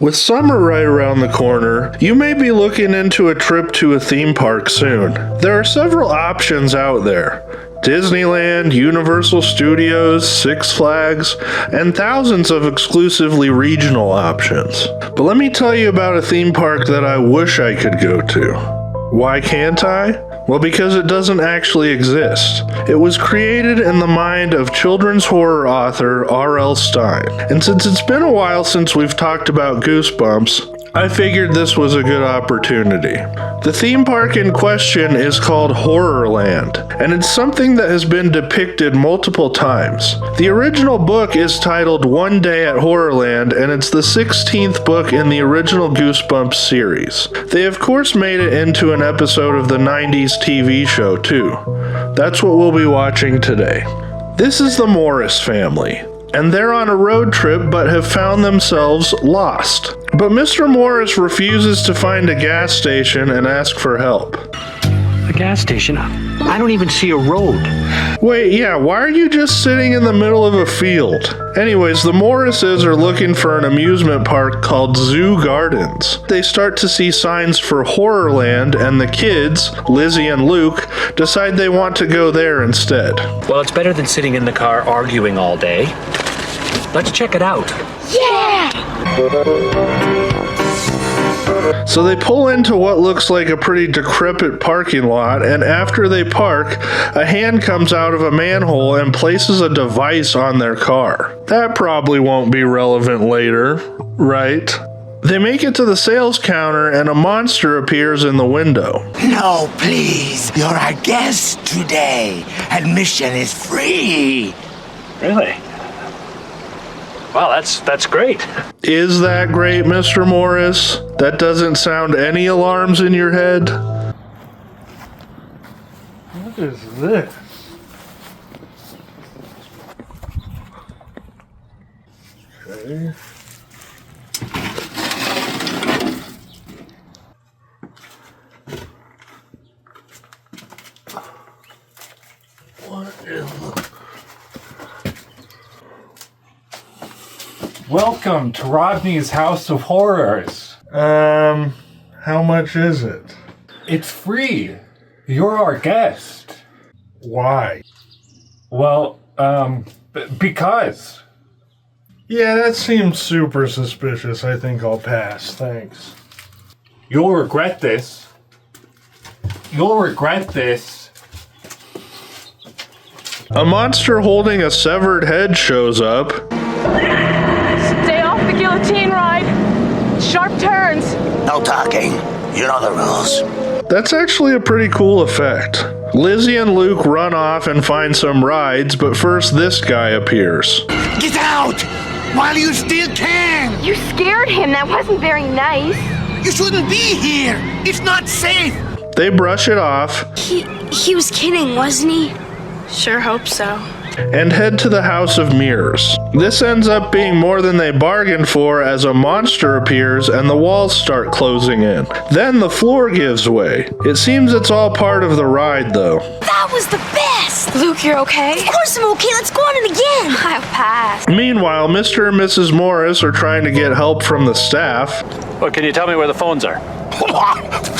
With summer right around the corner, you may be looking into a trip to a theme park soon. There are several options out there. Disneyland, Universal Studios, Six Flags, and thousands of exclusively regional options. But let me tell you about a theme park that I wish I could go to. Why can't I? Well, because it doesn't actually exist. It was created in the mind of children's horror author R.L. Stine. And since it's been a while since we've talked about Goosebumps, I figured this was a good opportunity. The theme park in question is called Horrorland, and it's something that has been depicted multiple times. The original book is titled One Day at Horrorland, and it's the 16th book in the original Goosebumps series. They of course made it into an episode of the 90s TV show too. That's what we'll be watching today. This is the Morris family, and they're on a road trip but have found themselves lost. But Mr. Morris refuses to find a gas station and ask for help. A gas station? I don't even see a road. Wait, yeah, why are you just sitting in the middle of a field? Anyways, the Morrises are looking for an amusement park called Zoo Gardens. They start to see signs for Horrorland, and the kids, Lizzie and Luke, decide they want to go there instead. Well, it's better than sitting in the car arguing all day. Let's check it out. Yeah! So they pull into what looks like a pretty decrepit parking lot, and after they park, a hand comes out of a manhole and places a device on their car. That probably won't be relevant later, right? They make it to the sales counter and a monster appears in the window. No, please. You're our guest today. Admission is free. Really? Wow, that's great. Is that great, Mr. Morris? That doesn't sound any alarms in your head? What is this? Okay. What is this? Welcome to Rodney's House of Horrors. How much is it? It's free. You're our guest. Why? Well, because. Yeah, that seems super suspicious. I think I'll pass. Thanks. You'll regret this. You'll regret this. A monster holding a severed head shows up. Stay off the guillotine ride. Sharp turns. No talking. You know the rules. That's actually a pretty cool effect. Lizzie and Luke run off and find some rides, but first this guy appears. Get out! While you still can! You scared him. That wasn't very nice. You shouldn't be here! It's not safe! They brush it off He was kidding, wasn't he? Sure hope so. and head to the House of Mirrors. This ends up being more than they bargained for as a monster appears and the walls start closing in. Then the floor gives way. It seems it's all part of the ride though. That was the best! Luke, you're okay? Of course I'm okay, let's go on it again! I'll pass. Meanwhile, Mr. and Mrs. Morris are trying to get help from the staff. Well, can you tell me where the phones are?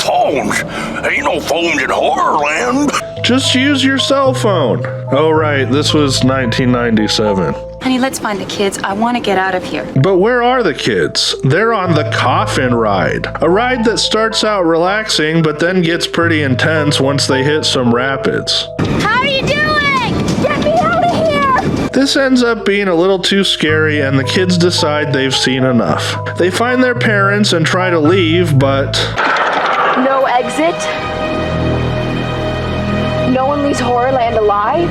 Phones? Ain't no phones in Horrorland. Just use your cell phone. Oh right, this was 1997. Honey, let's find the kids. I want to get out of here. But where are the kids? They're on the coffin ride. A ride that starts out relaxing but then gets pretty intense once they hit some rapids. How are you doing? Get me out of here! This ends up being a little too scary and the kids decide they've seen enough. They find their parents and try to leave, but... No exit? No one leaves Horrorland alive?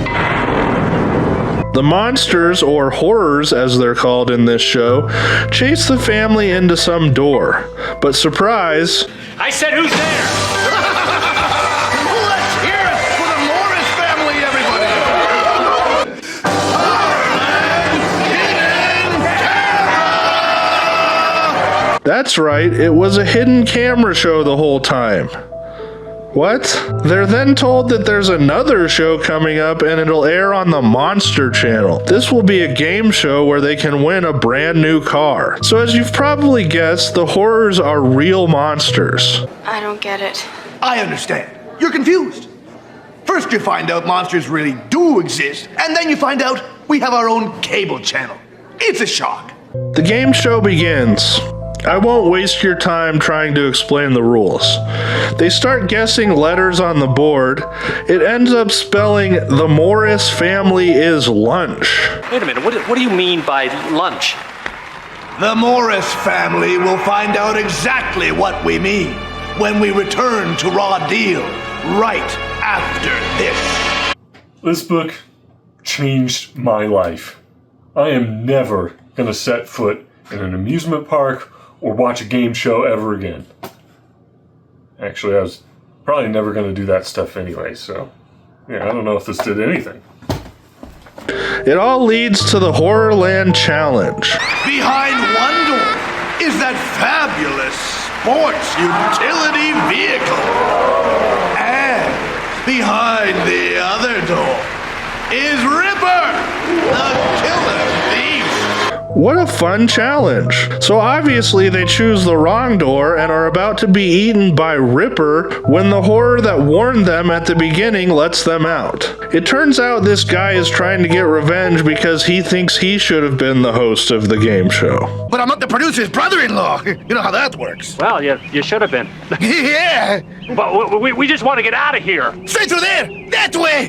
The monsters, or horrors as they're called in this show, chase the family into some door. But surprise... I said who's there? Let's hear it for the Morris family, everybody! That's right, it was a hidden camera show the whole time. What? They're then told that there's another show coming up and it'll air on the Monster Channel. This will be a game show where they can win a brand new car. So as you've probably guessed, the horrors are real monsters. I don't get it. I understand. You're confused. First you find out monsters really do exist, and then you find out we have our own cable channel. It's a shock. The game show begins. I won't waste your time trying to explain the rules. They start guessing letters on the board. It ends up spelling the Morris family is lunch. Wait a minute, what do you mean by lunch? The Morris family will find out exactly what we mean when we return to Raw Deal right after this. This book changed my life. I am never gonna set foot in an amusement park or watch a game show ever again. Actually, I was probably never going to do that stuff anyway, so yeah, I don't know if this did anything. It all leads to the Horrorland Challenge. Behind one door is that fabulous sports utility vehicle. And behind the other door is Ripper, the killer thief. What a fun challenge. So obviously they choose the wrong door and are about to be eaten by Ripper when the horror that warned them at the beginning lets them out. It turns out this guy is trying to get revenge because he thinks he should have been the host of the game show. But I'm not the producer's brother-in-law. You know how that works. Well, you should have been. Yeah. But we just want to get out of here. Straight through there. That way.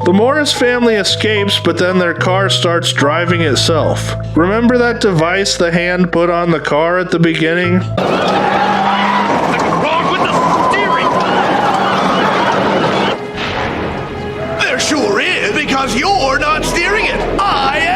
The Morris family escapes, but then their car starts driving itself. Remember that device the hand put on the car at the beginning? Wrong with the steering! There sure is, because you're not steering it. I am.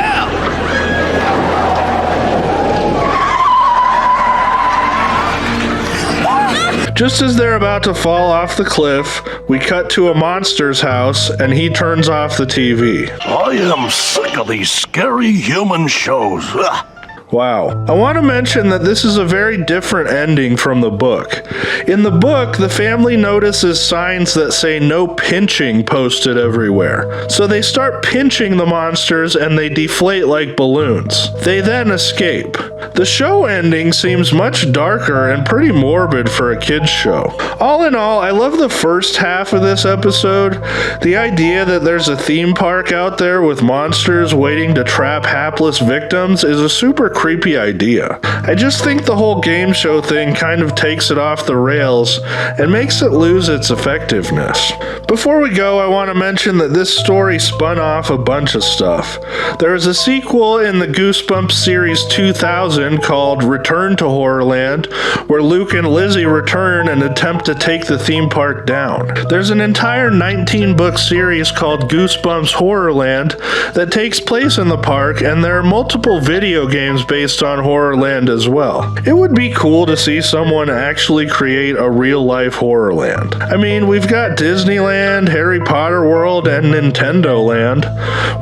Just as they're about to fall off the cliff, we cut to a monster's house and he turns off the TV. I am sick of these scary human shows. Ugh. Wow. I want to mention that this is a very different ending from the book. In the book, the family notices signs that say no pinching posted everywhere. So they start pinching the monsters and they deflate like balloons. They then escape. The show ending seems much darker and pretty morbid for a kid's show. All in all, I love the first half of this episode. The idea that there's a theme park out there with monsters waiting to trap hapless victims is a super creepy idea. I just think the whole game show thing kind of takes it off the rails and makes it lose its effectiveness. Before we go, I want to mention that this story spun off a bunch of stuff. There is a sequel in the Goosebumps series 2000 called Return to Horrorland, where Luke and Lizzie return and attempt to take the theme park down. There's an entire 19-book series called Goosebumps Horrorland that takes place in the park, and there are multiple video games based on Horrorland as well. It would be cool to see someone actually create a real-life Horrorland. I mean, we've got Disneyland, Harry Potter World, and Nintendo Land.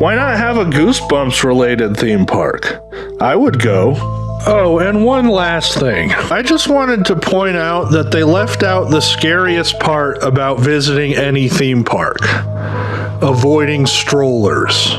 Why not have a Goosebumps-related theme park? I would go. Oh, and one last thing. I just wanted to point out that they left out the scariest part about visiting any theme park. Avoiding strollers.